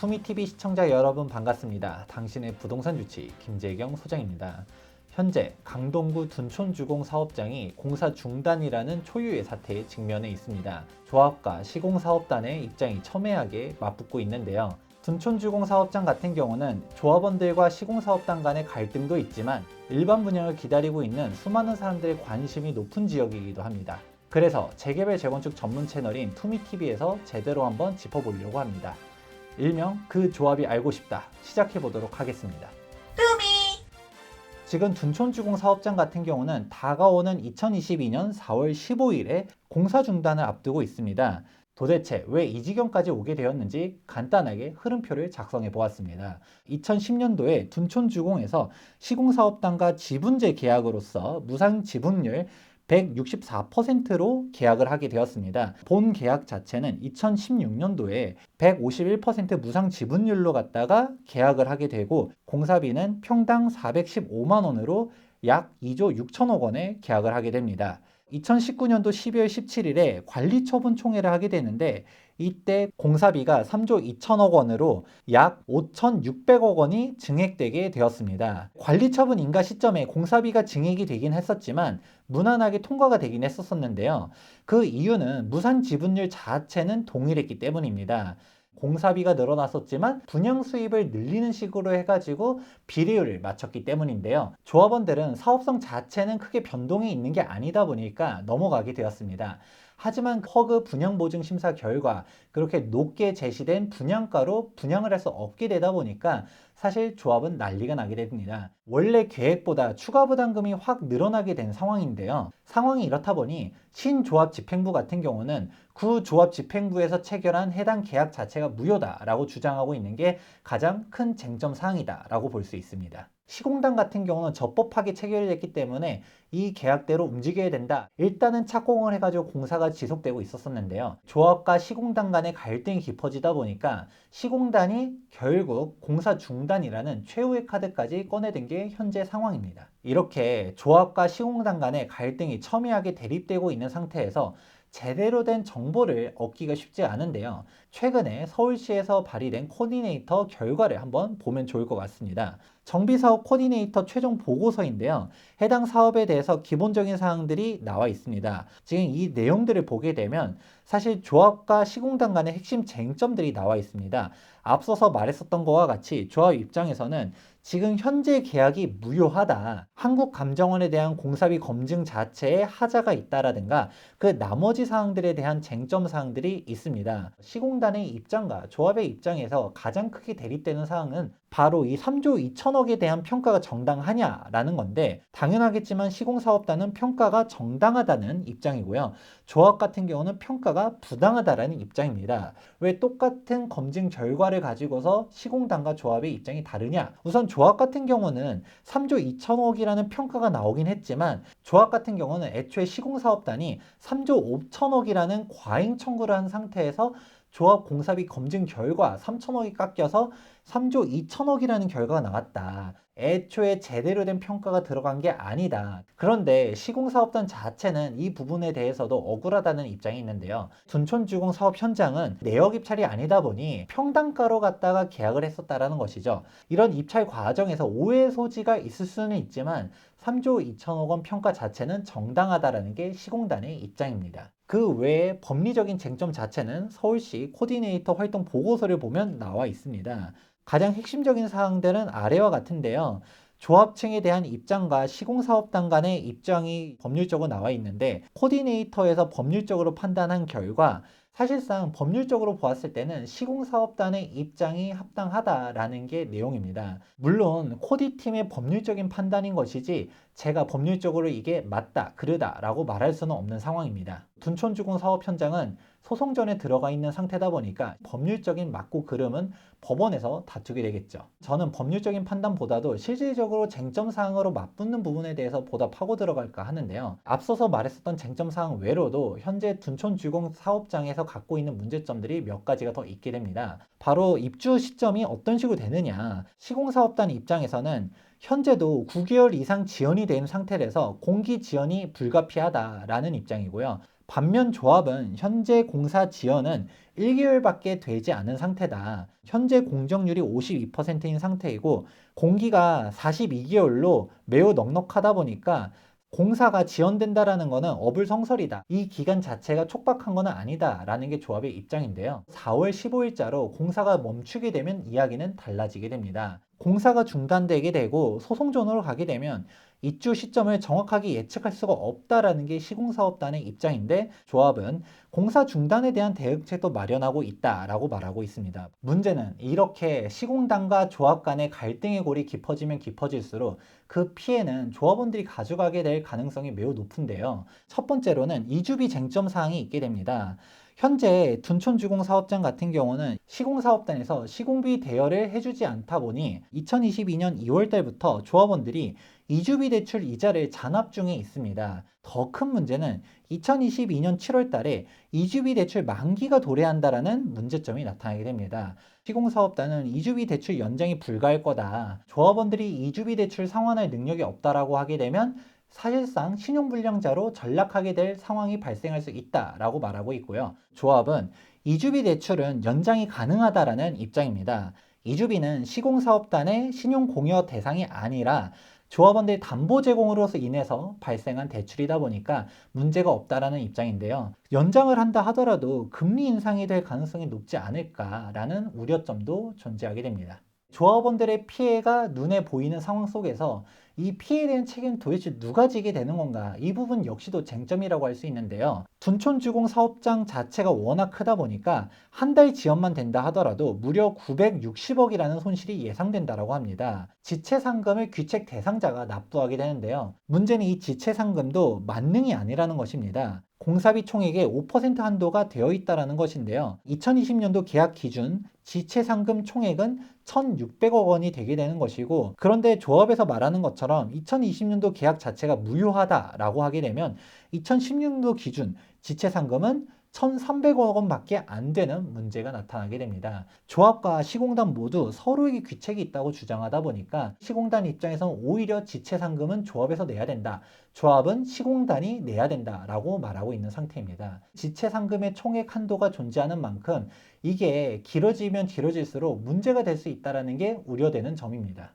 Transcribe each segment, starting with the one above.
투미TV 시청자 여러분 반갑습니다. 당신의 부동산 주치 김재경 소장입니다. 현재 강동구 둔촌주공 사업장이 공사 중단이라는 초유의 사태에 직면해 있습니다. 조합과 시공사업단의 입장이 첨예하게 맞붙고 있는데요. 둔촌주공 사업장 같은 경우는 조합원들과 시공사업단 간의 갈등도 있지만 일반 분양을 기다리고 있는 수많은 사람들의 관심이 높은 지역이기도 합니다. 그래서 재개발 재건축 전문 채널인 투미TV에서 제대로 한번 짚어보려고 합니다. 일명 그 조합이 알고 싶다 시작해 보도록 하겠습니다. 지금 둔촌주공 사업장 같은 경우는 다가오는 2022년 4월 15일에 공사 중단을 앞두고 있습니다. 도대체 왜 이 지경까지 오게 되었는지 간단하게 흐름표를 작성해 보았습니다. 2010년도에 둔촌주공에서 시공사업단과 지분제 계약으로서 무상 지분율 164%로 계약을 하게 되었습니다. 본 계약 자체는 2016년도에 151% 무상 지분율로 갖다가 계약을 하게 되고 공사비는 평당 415만 원으로 약 2조 6천억 원에 계약을 하게 됩니다. 2019년도 12월 17일에 관리처분 총회를 하게 되는데 이때 공사비가 3조 2천억 원으로 약 5,600억 원이 증액되게 되었습니다. 관리처분 인가 시점에 공사비가 증액이 되긴 했었지만 무난하게 통과가 되긴 했었는데요. 그 이유는 무상 지분율 자체는 동일했기 때문입니다. 공사비가 늘어났었지만 분양 수입을 늘리는 식으로 해가지고 비례율을 맞췄기 때문인데요. 조합원들은 사업성 자체는 크게 변동이 있는 게 아니다 보니까 넘어가게 되었습니다. 하지만 허그 분양보증 심사 결과 그렇게 높게 제시된 분양가로 분양을 할 수 없게 되다 보니까 사실 조합은 난리가 나게 됩니다. 원래 계획보다 추가 부담금이 확 늘어나게 된 상황인데요. 상황이 이렇다 보니 신조합 집행부 같은 경우는 구조합 집행부에서 체결한 해당 계약 자체가 무효다라고 주장하고 있는 게 가장 큰 쟁점 사항이다라고 볼 수 있습니다. 시공단 같은 경우는 적법하게 체결됐기 때문에 이 계약대로 움직여야 된다. 일단은 착공을 해가지고 공사가 지속되고 있었는데요. 조합과 시공단 간의 갈등이 깊어지다 보니까 시공단이 결국 공사 중단이라는 최후의 카드까지 꺼내든 게 현재 상황입니다. 이렇게 조합과 시공단 간의 갈등이 첨예하게 대립되고 있는 상태에서 제대로 된 정보를 얻기가 쉽지 않은데요. 최근에 서울시에서 발의된 코디네이터 결과를 한번 보면 좋을 것 같습니다. 정비사업 코디네이터 최종 보고서인데요. 해당 사업에 대해서 기본적인 사항들이 나와 있습니다. 지금 이 내용들을 보게 되면 사실 조합과 시공단 간의 핵심 쟁점들이 나와 있습니다. 앞서서 말했었던 것과 같이 조합 입장에서는 지금 현재 계약이 무효하다. 한국감정원에 대한 공사비 검증 자체에 하자가 있다라든가 그 나머지 사항들에 대한 쟁점 사항들이 있습니다. 시공단의 입장과 조합의 입장에서 가장 크게 대립되는 사항은 바로 이 3조 2천억에 대한 평가가 정당하냐라는 건데 당연하겠지만 시공사업단은 평가가 정당하다는 입장이고요. 조합 같은 경우는 평가가 부당하다라는 입장입니다. 왜 똑같은 검증 결과를 가지고서 시공단과 조합의 입장이 다르냐? 우선 조합 같은 경우는 3조 2천억이라는 평가가 나오긴 했지만 조합 같은 경우는 애초에 시공사업단이 3조 5천억이라는 과잉 청구를 한 상태에서 조합 공사비 검증 결과 3천억이 깎여서 3조 2천억이라는 결과가 나왔다. 애초에 제대로 된 평가가 들어간 게 아니다. 그런데 시공사업단 자체는 이 부분에 대해서도 억울하다는 입장이 있는데요. 둔촌주공 사업 현장은 내역 입찰이 아니다 보니 평당가로 갖다가 계약을 했었다라는 것이죠. 이런 입찰 과정에서 오해 소지가 있을 수는 있지만 3조 2천억 원 평가 자체는 정당하다라는 게 시공단의 입장입니다. 그 외에 법리적인 쟁점 자체는 서울시 코디네이터 활동 보고서를 보면 나와 있습니다. 가장 핵심적인 사항들은 아래와 같은데요. 조합층에 대한 입장과 시공사업단 간의 입장이 법률적으로 나와 있는데 코디네이터에서 법률적으로 판단한 결과 사실상 법률적으로 보았을 때는 시공사업단의 입장이 합당하다라는 게 내용입니다. 물론 코디팀의 법률적인 판단인 것이지 제가 법률적으로 이게 맞다, 그르다라고 말할 수는 없는 상황입니다. 둔촌주공 사업 현장은 소송전에 들어가 있는 상태다 보니까 법률적인 맞고 그름은 법원에서 다투게 되겠죠. 저는 법률적인 판단보다도 실질적으로 쟁점사항으로 맞붙는 부분에 대해서 보다 파고 들어갈까 하는데요. 앞서서 말했었던 쟁점사항 외로도 현재 둔촌주공 사업장에서 갖고 있는 문제점들이 몇 가지가 더 있게 됩니다. 바로 입주 시점이 어떤 식으로 되느냐. 시공사업단 입장에서는 현재도 9개월 이상 지연이 된 상태라서 공기 지연이 불가피하다라는 입장이고요. 반면 조합은 현재 공사 지연은 1개월밖에 되지 않은 상태다. 현재 공정률이 52%인 상태이고 공기가 42개월로 매우 넉넉하다 보니까 공사가 지연된다라는 것은 어불성설이다. 이 기간 자체가 촉박한 것은 아니다라는 게 조합의 입장인데요. 4월 15일자로 공사가 멈추게 되면 이야기는 달라지게 됩니다. 공사가 중단되게 되고 소송전으로 가게 되면 입주 시점을 정확하게 예측할 수가 없다라는 게 시공사업단의 입장인데 조합은 공사 중단에 대한 대응책도 마련하고 있다라고 말하고 있습니다. 문제는 이렇게 시공단과 조합 간의 갈등의 골이 깊어지면 깊어질수록 그 피해는 조합원들이 가져가게 될 가능성이 매우 높은데요. 첫 번째로는 이주비 쟁점 사항이 있게 됩니다. 현재 둔촌주공 사업장 같은 경우는 시공사업단에서 시공비 대여를 해주지 않다 보니 2022년 2월 달부터 조합원들이 이주비 대출 이자를 잔압 중에 있습니다. 더 큰 문제는 2022년 7월 달에 이주비 대출 만기가 도래한다라는 문제점이 나타나게 됩니다. 시공사업단은 이주비 대출 연장이 불가할 거다. 조합원들이 이주비 대출 상환할 능력이 없다라고 하게 되면 사실상 신용불량자로 전락하게 될 상황이 발생할 수 있다라고 말하고 있고요. 조합은 이주비 대출은 연장이 가능하다라는 입장입니다. 이주비는 시공사업단의 신용공여 대상이 아니라 조합원들 담보 제공으로서 인해서 발생한 대출이다 보니까 문제가 없다라는 입장인데요. 연장을 한다 하더라도 금리 인상이 될 가능성이 높지 않을까라는 우려점도 존재하게 됩니다. 조합원들의 피해가 눈에 보이는 상황 속에서 이 피해에 대한 책임은 도대체 누가 지게 되는 건가? 이 부분 역시도 쟁점이라고 할 수 있는데요. 둔촌주공 사업장 자체가 워낙 크다 보니까 한 달 지연만 된다 하더라도 무려 960억이라는 손실이 예상된다라고 합니다. 지체상금을 귀책 대상자가 납부하게 되는데요. 문제는 이 지체상금도 만능이 아니라는 것입니다. 공사비 총액의 5% 한도가 되어 있다는 것인데요. 2020년도 계약 기준 지체상금 총액은 1,600억 원이 되게 되는 것이고 그런데 조합에서 말하는 것처럼 2020년도 계약 자체가 무효하다라고 하게 되면 2016년도 기준 지체상금은 1,300억 원밖에 안 되는 문제가 나타나게 됩니다. 조합과 시공단 모두 서로에게 귀책이 있다고 주장하다 보니까 시공단 입장에서는 오히려 지체상금은 조합에서 내야 된다. 조합은 시공단이 내야 된다라고 말하고 있는 상태입니다. 지체상금의 총액 한도가 존재하는 만큼 이게 길어지면 길어질수록 문제가 될 수 있다는 게 우려되는 점입니다.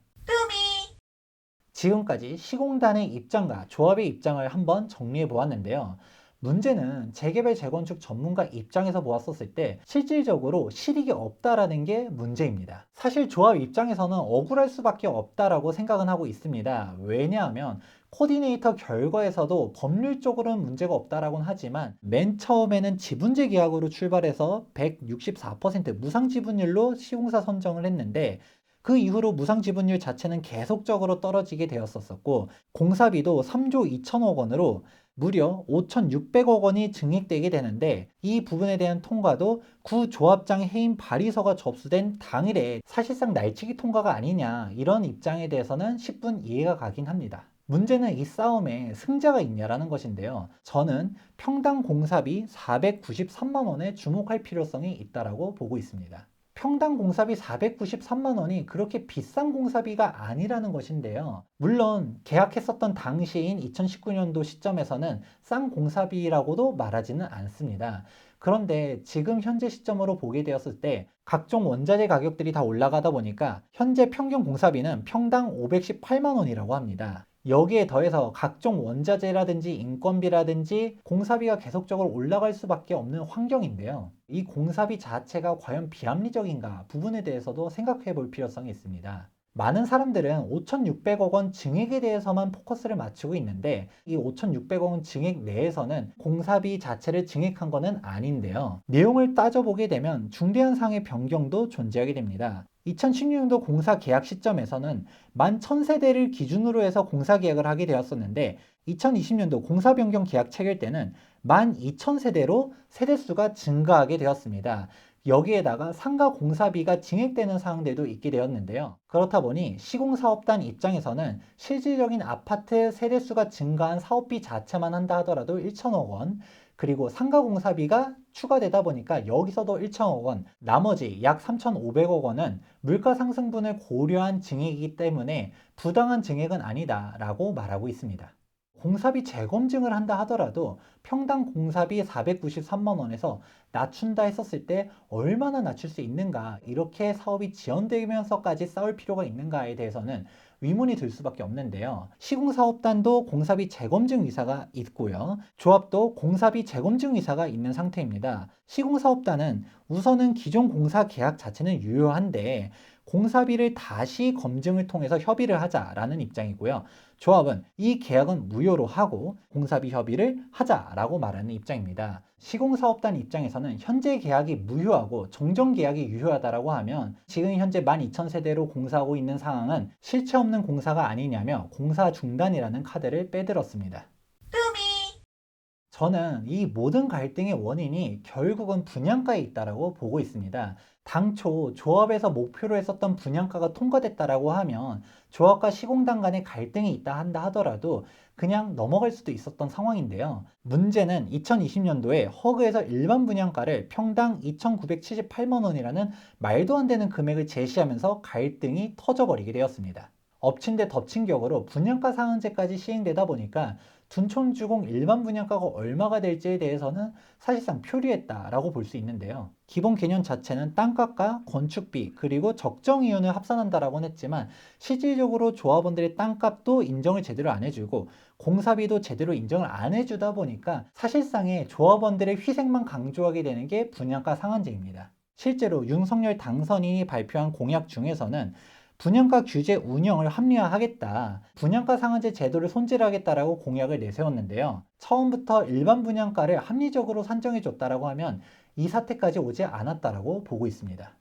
지금까지 시공단의 입장과 조합의 입장을 한번 정리해 보았는데요. 문제는 재개발 재건축 전문가 입장에서 보았었을 때 실질적으로 실익이 없다라는 게 문제입니다. 사실 조합 입장에서는 억울할 수밖에 없다라고 생각은 하고 있습니다. 왜냐하면 코디네이터 결과에서도 법률적으로는 문제가 없다라고는 하지만 맨 처음에는 지분제 계약으로 출발해서 164% 무상 지분율로 시공사 선정을 했는데 그 이후로 무상 지분율 자체는 계속적으로 떨어지게 되었었고 공사비도 3조 2천억 원으로 무려 5,600억 원이 증액되게 되는데 이 부분에 대한 통과도 구 조합장 해임 발의서가 접수된 당일에 사실상 날치기 통과가 아니냐 이런 입장에 대해서는 10분 이해가 가긴 합니다. 문제는 이 싸움에 승자가 있냐라는 것인데요. 저는 평당 공사비 493만 원에 주목할 필요성이 있다고 보고 있습니다. 평당 공사비 493만 원이 그렇게 비싼 공사비가 아니라는 것인데요. 물론 계약했었던 당시인 2019년도 시점에서는 싼 공사비라고도 말하지는 않습니다. 그런데 지금 현재 시점으로 보게 되었을 때 각종 원자재 가격들이 다 올라가다 보니까 현재 평균 공사비는 평당 518만 원이라고 합니다. 여기에 더해서 각종 원자재라든지 인건비라든지 공사비가 계속적으로 올라갈 수밖에 없는 환경인데요. 이 공사비 자체가 과연 비합리적인가 부분에 대해서도 생각해 볼 필요성이 있습니다. 많은 사람들은 5,600억 원 증액에 대해서만 포커스를 맞추고 있는데 이 5,600억 원 증액 내에서는 공사비 자체를 증액한 것은 아닌데요. 내용을 따져보게 되면 중대한 사항의 변경도 존재하게 됩니다. 2016년도 공사 계약 시점에서는 11,000세대를 기준으로 해서 공사 계약을 하게 되었었는데 2020년도 공사 변경 계약 체결 때는 12,000세대로 세대수가 증가하게 되었습니다. 여기에다가 상가 공사비가 증액되는 사항들도 있게 되었는데요. 그렇다 보니 시공사업단 입장에서는 실질적인 아파트 세대수가 증가한 사업비 자체만 한다 하더라도 1천억 원, 그리고 상가 공사비가 추가되다 보니까 여기서도 1천억 원, 나머지 약 3,500억 원은 물가 상승분을 고려한 증액이기 때문에 부당한 증액은 아니다라고 말하고 있습니다. 공사비 재검증을 한다 하더라도 평당 공사비 493만 원에서 낮춘다 했었을 때 얼마나 낮출 수 있는가, 이렇게 사업이 지연되면서까지 싸울 필요가 있는가에 대해서는 의문이 들 수밖에 없는데요. 시공사업단도 공사비 재검증 의사가 있고요. 조합도 공사비 재검증 의사가 있는 상태입니다. 시공사업단은 우선은 기존 공사 계약 자체는 유효한데 공사비를 다시 검증을 통해서 협의를 하자라는 입장이고요. 조합은 이 계약은 무효로 하고 공사비 협의를 하자라고 말하는 입장입니다. 시공사업단 입장에서는 현재 계약이 무효하고 정정 계약이 유효하다라고 하면 지금 현재 12,000세대로 공사하고 있는 상황은 실체 없는 공사가 아니냐며 공사 중단이라는 카드를 빼들었습니다. 저는 이 모든 갈등의 원인이 결국은 분양가에 있다라고 보고 있습니다. 당초 조합에서 목표로 했었던 분양가가 통과됐다라고 하면 조합과 시공단 간의 갈등이 있다 한다 하더라도 그냥 넘어갈 수도 있었던 상황인데요. 문제는 2020년도에 허그에서 일반 분양가를 평당 2,978만 원이라는 말도 안 되는 금액을 제시하면서 갈등이 터져버리게 되었습니다. 엎친 데 덮친 격으로 분양가 상한제까지 시행되다 보니까 둔촌주공 일반 분양가가 얼마가 될지에 대해서는 사실상 표류했다라고 볼 수 있는데요. 기본 개념 자체는 땅값과 건축비 그리고 적정이윤을 합산한다라고 했지만 실질적으로 조합원들의 땅값도 인정을 제대로 안 해주고 공사비도 제대로 인정을 안 해주다 보니까 사실상의 조합원들의 희생만 강조하게 되는 게 분양가 상한제입니다. 실제로 윤석열 당선인이 발표한 공약 중에서는 분양가 규제 운영을 합리화하겠다, 분양가 상한제 제도를 손질하겠다라고 공약을 내세웠는데요. 처음부터 일반 분양가를 합리적으로 산정해줬다라고 하면 이 사태까지 오지 않았다라고 보고 있습니다.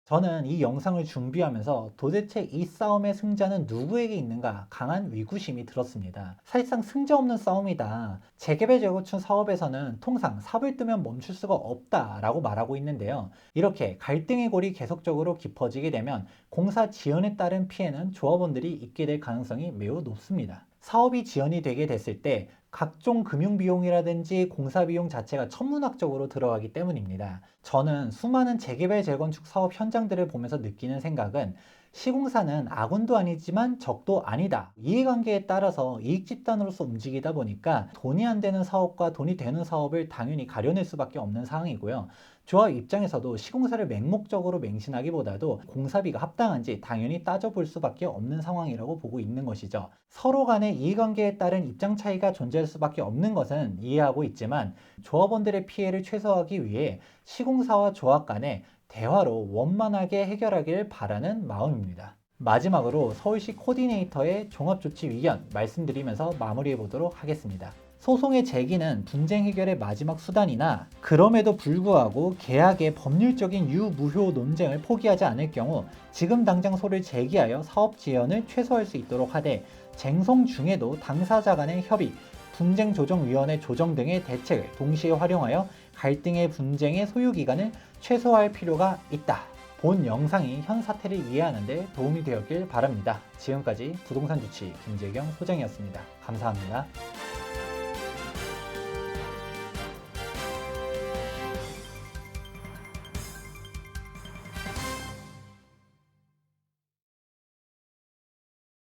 저는 이 영상을 준비하면서 도대체 이 싸움의 승자는 누구에게 있는가 강한 의구심이 들었습니다. 사실상 승자 없는 싸움이다. 재개발 재건축 사업에서는 통상 삽을 뜨면 멈출 수가 없다라고 말하고 있는데요. 이렇게 갈등의 골이 계속적으로 깊어지게 되면 공사 지연에 따른 피해는 조합원들이 입게 될 가능성이 매우 높습니다. 사업이 지연이 되게 됐을 때 각종 금융비용이라든지 공사비용 자체가 천문학적으로 들어가기 때문입니다. 저는 수많은 재개발 재건축 사업 현장들을 보면서 느끼는 생각은 시공사는 아군도 아니지만 적도 아니다. 이해관계에 따라서 이익 집단으로서 움직이다 보니까 돈이 안 되는 사업과 돈이 되는 사업을 당연히 가려낼 수밖에 없는 상황이고요. 조합 입장에서도 시공사를 맹목적으로 맹신하기보다도 공사비가 합당한지 당연히 따져볼 수밖에 없는 상황이라고 보고 있는 것이죠. 서로 간의 이해관계에 따른 입장 차이가 존재할 수밖에 없는 것은 이해하고 있지만 조합원들의 피해를 최소화하기 위해 시공사와 조합 간에 대화로 원만하게 해결하길 바라는 마음입니다. 마지막으로 서울시 코디네이터의 종합조치위원 말씀드리면서 마무리해 보도록 하겠습니다. 소송의 제기는 분쟁 해결의 마지막 수단이나 그럼에도 불구하고 계약의 법률적인 유무효 논쟁을 포기하지 않을 경우 지금 당장 소를 제기하여 사업 지연을 최소화할 수 있도록 하되 쟁송 중에도 당사자 간의 협의, 분쟁조정위원회 조정 등의 대책을 동시에 활용하여 갈등의 분쟁의 소요기간을 최소화할 필요가 있다. 본 영상이 현 사태를 이해하는 데 도움이 되었길 바랍니다. 지금까지 부동산 주치 김재경 소장이었습니다. 감사합니다.